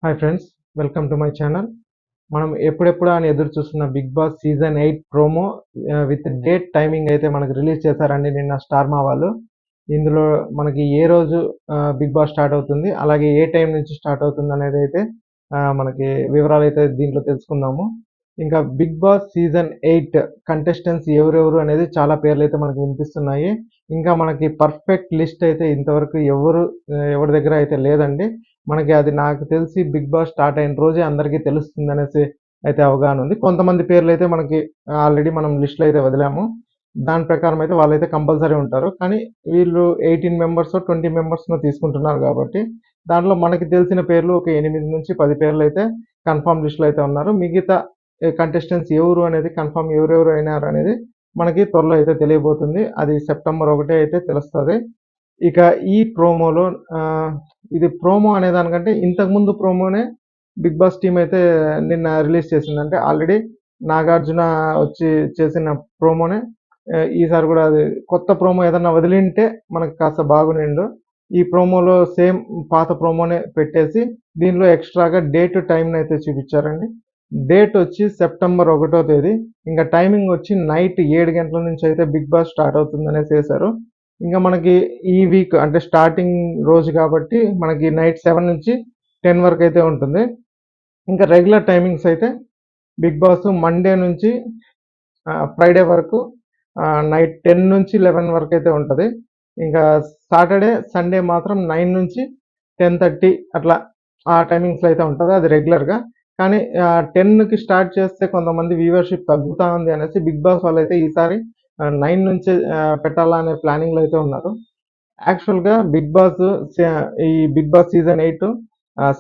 Hi friends, welcome to my channel. మనం ఎప్పుడెప్పుడా అని ఎదురు చూస్తున్న Bigg Boss season 8 promo with date timing అయితే మనకి రిలీజ్ చేశారండి నిన్న స్టార్మా వాళ్ళు. ఇందులో మనకి ఏ రోజు బిగ్ బాస్ స్టార్ట్ అవుతుంది, అలాగే ఏ టైం నుంచి స్టార్ట్ అవుతుంది అనేది అయితే మనకి వివరాలు అయితే దీంట్లో తెలుసుకుందాము. ఇంకా బిగ్ బాస్ సీజన్ 8 కంటెస్టెంట్స్ ఎవరెవరు అనేది చాలా పేర్లు అయితే మనకి వినిపిస్తున్నాయి. ఇంకా మనకి పర్ఫెక్ట్ లిస్ట్ అయితే ఇంతవరకు ఎవరి దగ్గర అయితే లేదండి. మనకి అది నాకు తెలిసి బిగ్ బాస్ స్టార్ట్ అయిన రోజే అందరికీ తెలుస్తుంది అనేసి అయితే అవగాహన ఉంది. కొంతమంది పేర్లు అయితే మనకి ఆల్రెడీ మనం లిస్ట్లో అయితే వదిలాము. దాని ప్రకారం అయితే వాళ్ళైతే కంపల్సరీ ఉంటారు. కానీ వీళ్ళు 18 మెంబర్స్ 20 మెంబర్స్ను తీసుకుంటున్నారు కాబట్టి దాంట్లో మనకి తెలిసిన పేర్లు ఒక 8-10 పేర్లు అయితే కన్ఫర్మ్ లిస్ట్లో అయితే ఉన్నారు. మిగతా కంటెస్టెంట్స్ ఎవరు అనేది కన్ఫర్మ్ ఎవరెవరు అయినారు అనేది మనకి త్వరలో అయితే తెలియబోతుంది. అది సెప్టెంబర్ 1 అయితే తెలుస్తుంది. ఇక ఈ ప్రోమోలో ఇది ప్రోమో అనే దానికంటే ఇంతకుముందు ప్రోమోనే బిగ్ బాస్ టీమ్ అయితే నిన్న రిలీజ్ చేసింది. అంటే ఆల్రెడీ నాగార్జున వచ్చి చేసిన ప్రోమోనే ఈసారి కూడా అది కొత్త ప్రోమో ఏదన్నా వదిలింటే మనకు కాస్త బాగునిండు. ఈ ప్రోమోలో సేమ్ పాత ప్రోమోనే పెట్టేసి దీనిలో ఎక్స్ట్రాగా డేట్ టైంని అయితే చూపించారండి. డేట్ వచ్చి సెప్టెంబర్ 1వ తేదీ. ఇంకా టైమింగ్ వచ్చి నైట్ 7 గంటల నుంచి అయితే బిగ్ బాస్ స్టార్ట్ అవుతుంది అనేసి వేశారు. ఇంకా మనకి ఈ వీక్ అంటే స్టార్టింగ్ రోజు కాబట్టి మనకి నైట్ 7 నుంచి 10 వరకు అయితే ఉంటుంది. ఇంకా రెగ్యులర్ టైమింగ్స్ అయితే బిగ్ బాస్ మండే నుంచి ఫ్రైడే వరకు నైట్ 10 నుంచి 11 వరకు అయితే ఉంటుంది. ఇంకా సాటర్డే సండే మాత్రం 9 నుంచి 10:30 అట్లా ఆ టైమింగ్స్లో అయితే ఉంటుంది. అది రెగ్యులర్గా. కానీ 10కి స్టార్ట్ చేస్తే కొంతమంది వ్యూవర్షిప్ తగ్గుతూ ఉంది అనేసి బిగ్ బాస్ వాళ్ళు అయితే ఈసారి 9 నుంచే పెట్టాలా అనే ప్లానింగ్లో అయితే ఉన్నారు. యాక్చువల్గా ఈ బిగ్ బాస్ సీజన్ 8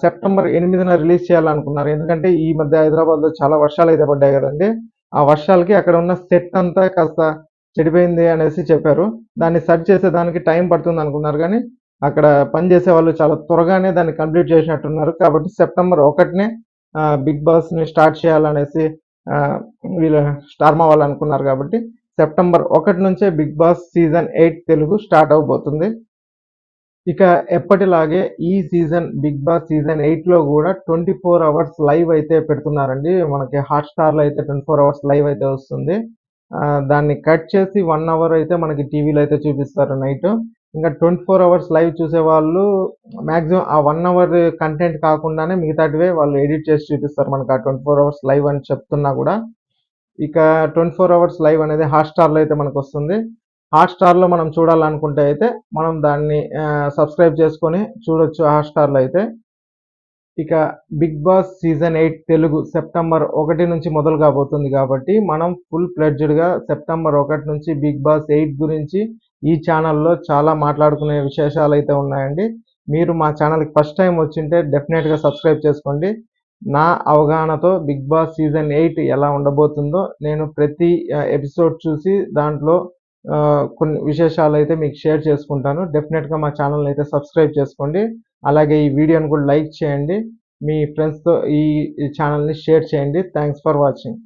సెప్టెంబర్ 8న రిలీజ్ చేయాలనుకున్నారు. ఎందుకంటే ఈ మధ్య హైదరాబాద్లో చాలా వర్షాలు అయితే పడ్డాయి కదండి. ఆ వర్షాలకి అక్కడ ఉన్న సెట్ అంతా కాస్త చెడిపోయింది అనేసి చెప్పారు. దాన్ని సరి చేసేదానికి టైం పడుతుంది అనుకున్నారు. కానీ అక్కడ పనిచేసే వాళ్ళు చాలా త్వరగానే దాన్ని కంప్లీట్ చేసినట్టున్నారు. కాబట్టి సెప్టెంబర్ 1నే బిగ్ బాస్ని స్టార్ట్ చేయాలనేసి వీళ్ళు స్టార్మా వాళ్ళు అనుకున్నారు. కాబట్టి సెప్టెంబర్ 1 నుంచే Bigg Boss season 8 Telugu start అవబోతుంది. ఇక ఎప్పటిలాగే ఈ సీజన్ బిగ్ బాస్ సీజన్ 8లో కూడా 24 అవర్స్ లైవ్ అయితే పెడుతున్నారండి. మనకి హాట్‌స్టార్‌లో అయితే 24 అవర్స్ లైవ్ అయితే వస్తుంది. దాన్ని కట్ చేసి 1 అవర్ అయితే మనకి టీవీలో అయితే చూపిస్తారు నైట్. ఇంకా 24 అవర్స్ లైవ్ చూసేవాళ్ళు మాక్సిమం ఆ 1 అవర్ కంటెంట్ కాకుండానే మిగతాటివే వాళ్ళు ఎడిట్ చేసి చూపిస్తారు మనకు ఆ 24 అవర్స్ లైవ్ అని చెప్తున్నా కూడా. ఇక 24 అవర్స్ లైవ్ అనేది హాట్‌స్టార్‌లో అయితే మనకొస్తుంది. హాట్‌స్టార్‌లో మనం చూడాలనుకుంటే అయితే మనం దాన్ని సబ్స్క్రైబ్ చేసుకొని చూడొచ్చు హాట్‌స్టార్‌లో అయితే. ఇక Bigg Boss season 8 Telugu September 1 నుంచి మొదలు కాబోతుంది కాబట్టి మనం ఫుల్ ఫ్లెడ్జ్డ్‌గా సెప్టెంబర్ 1 నుంచి బిగ్ బాస్ 8 గురించి ఈ ఛానల్‌లో చాలా మాట్లాడుకునే విశేషాలైతే ఉన్నాయండి. మీరు మా ఛానల్‌కి ఫస్ట్ టైం వచ్చింటే డెఫినెట్‌గా సబ్స్క్రైబ్ చేసుకోండి. నా అవగాహనతో బిగ్ బాస్ సీజన్ 8 ఎలా ఉండబోతుందో నేను ప్రతి ఎపిసోడ్ చూసి దాంట్లో కొన్ని విశేషాలైతే మీకు షేర్ చేసుకుంటాను. డెఫినెట్‌గా మా ఛానల్‌ని అయితే సబ్స్క్రైబ్ చేసుకోండి. అలాగే ఈ వీడియోని కూడా లైక్ చేయండి. మీ ఫ్రెండ్స్‌తో ఈ ఛానల్‌ని షేర్ చేయండి. Thanks for watching.